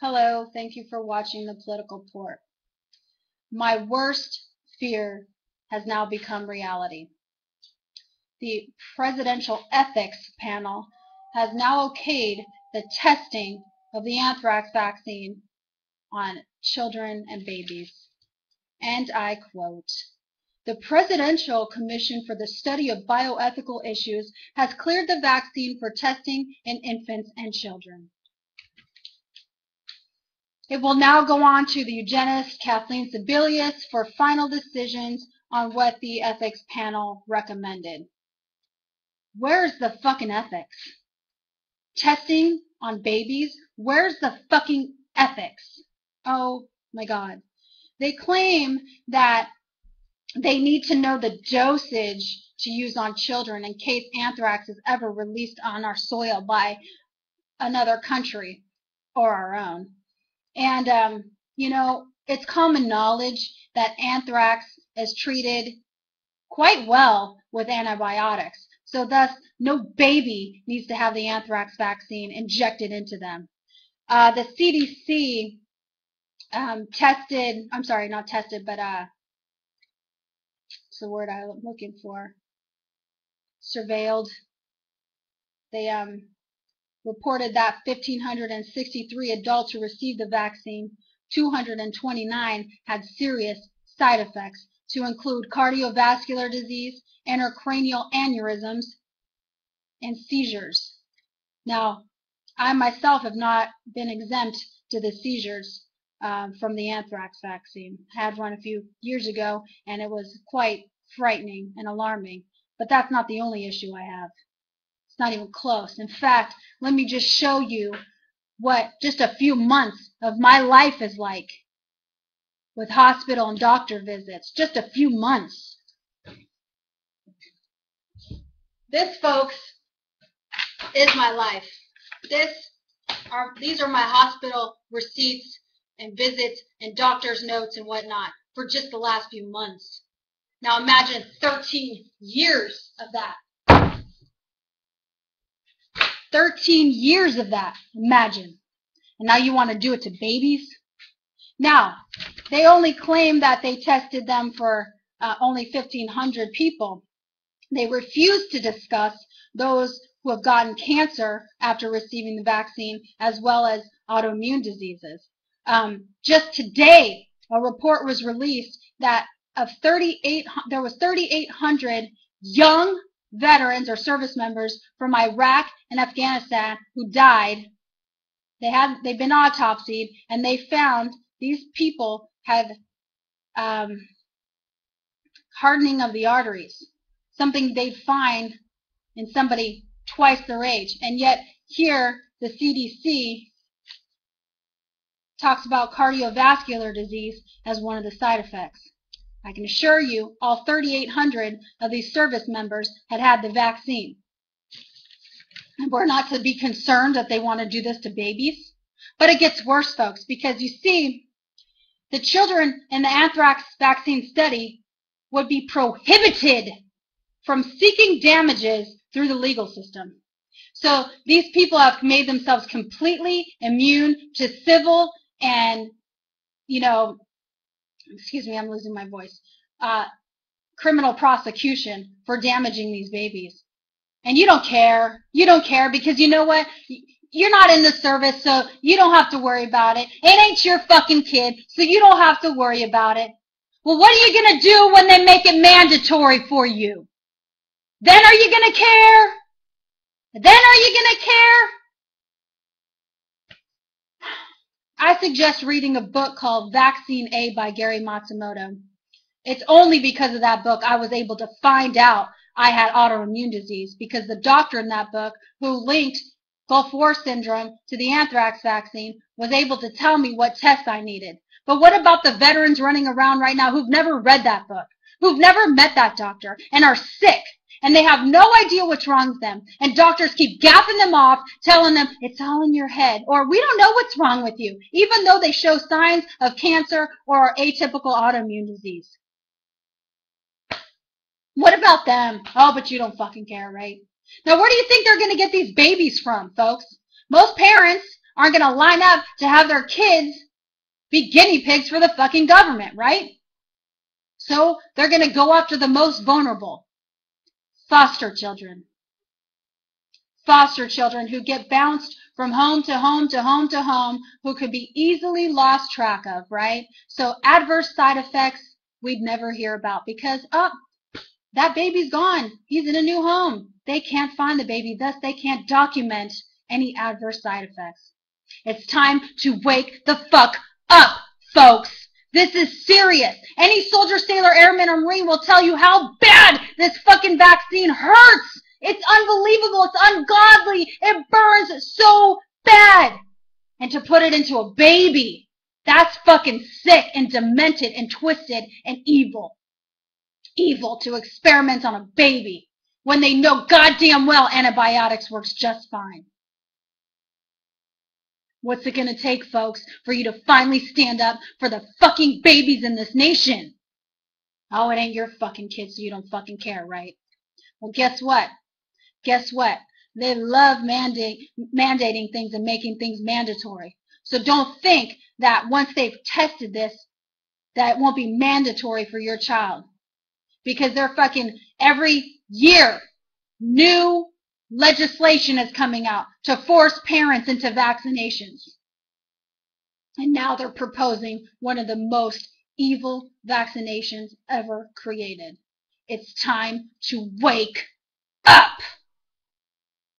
Hello, thank you for watching the Political Port. My worst fear has now become reality. The Presidential Ethics Panel has now okayed the testing of the anthrax vaccine on children and babies. And I quote, "The Presidential Commission for the Study of Bioethical Issues has cleared the vaccine for testing in infants and children." It will now go on to the eugenist Kathleen Sebelius for final decisions on what the ethics panel recommended. Where's the fucking ethics? Testing on babies? Where's the fucking ethics? Oh my God. They claim that they need to know the dosage to use on children in case anthrax is ever released on our soil by another country or our own. And, it's common knowledge that anthrax is treated quite well with antibiotics. So thus, no baby needs to have the anthrax vaccine injected into them. The CDC tested, I'm sorry, not tested, but what's the word I'm looking for? Surveilled. They reported that 1,563 adults who received the vaccine, 229 had serious side effects, to include cardiovascular disease, intracranial aneurysms, and seizures. Now, I myself have not been exempt to the seizures from the anthrax vaccine. I had one a few years ago, and it was quite frightening and alarming. But that's not the only issue I have. It's not even close. In fact, let me just show you what just a few months of my life is like with hospital and doctor visits. Just a few months. This, folks, is my life. These are my hospital receipts and visits and doctor's notes and whatnot for just the last few months. Now imagine 13 years of that. 13 years of that, imagine. And now you want to do it to babies? Now, they only claim that they tested them for only 1,500 people. They refuse to discuss those who have gotten cancer after receiving the vaccine, as well as autoimmune diseases. Just today, a report was released that there was 3,800 young veterans or service members from Iraq and Afghanistan who died. They've been autopsied, and they found these people had hardening of the arteries, something they'd find in somebody twice their age. And yet here the CDC talks about cardiovascular disease as one of the side effects. I can assure you all 3,800 of these service members had the vaccine. And we're not to be concerned that they want to do this to babies. But it gets worse, folks, because you see, the children in the anthrax vaccine study would be prohibited from seeking damages through the legal system. So these people have made themselves completely immune to civil and, excuse me, I'm losing my voice, criminal prosecution for damaging these babies. And you don't care. You don't care because you know what? You're not in the service, so you don't have to worry about it. It ain't your fucking kid, so you don't have to worry about it. Well, what are you going to do when they make it mandatory for you? Then are you going to care? Then are you going to care? I suggest reading a book called Vaccine A by Gary Matsumoto. It's only because of that book I was able to find out I had autoimmune disease, because the doctor in that book who linked Gulf War syndrome to the anthrax vaccine was able to tell me what tests I needed. But what about the veterans running around right now who've never read that book, who've never met that doctor, and are sick, and they have no idea what's wrong with them, and doctors keep gapping them off, telling them it's all in your head, or we don't know what's wrong with you, even though they show signs of cancer or atypical autoimmune disease. What about them? Oh, but you don't fucking care, right? Now, where do you think they're going to get these babies from, folks? Most parents aren't going to line up to have their kids be guinea pigs for the fucking government, right? So they're going to go after the most vulnerable. Foster children. Foster children who get bounced from home to home to home to home, who could be easily lost track of, right? So adverse side effects we'd never hear about because, that baby's gone. He's in a new home. They can't find the baby, thus they can't document any adverse side effects. It's time to wake the fuck up, folks. This is serious. Any soldier, sailor, airman, or marine will tell you how bad this fucking vaccine hurts. It's unbelievable. It's ungodly. It burns so bad. And to put it into a baby, that's fucking sick and demented and twisted and evil. Evil to experiment on a baby when they know goddamn well antibiotics works just fine. What's it going to take, folks, for you to finally stand up for the fucking babies in this nation? Oh, it ain't your fucking kids, so you don't fucking care, right? Well, guess what? Guess what? They love mandating things and making things mandatory. So don't think that once they've tested this, that it won't be mandatory for your child. Because they're fucking every year, new legislation is coming out to force parents into vaccinations. And now they're proposing one of the most evil vaccinations ever created. It's time to wake up.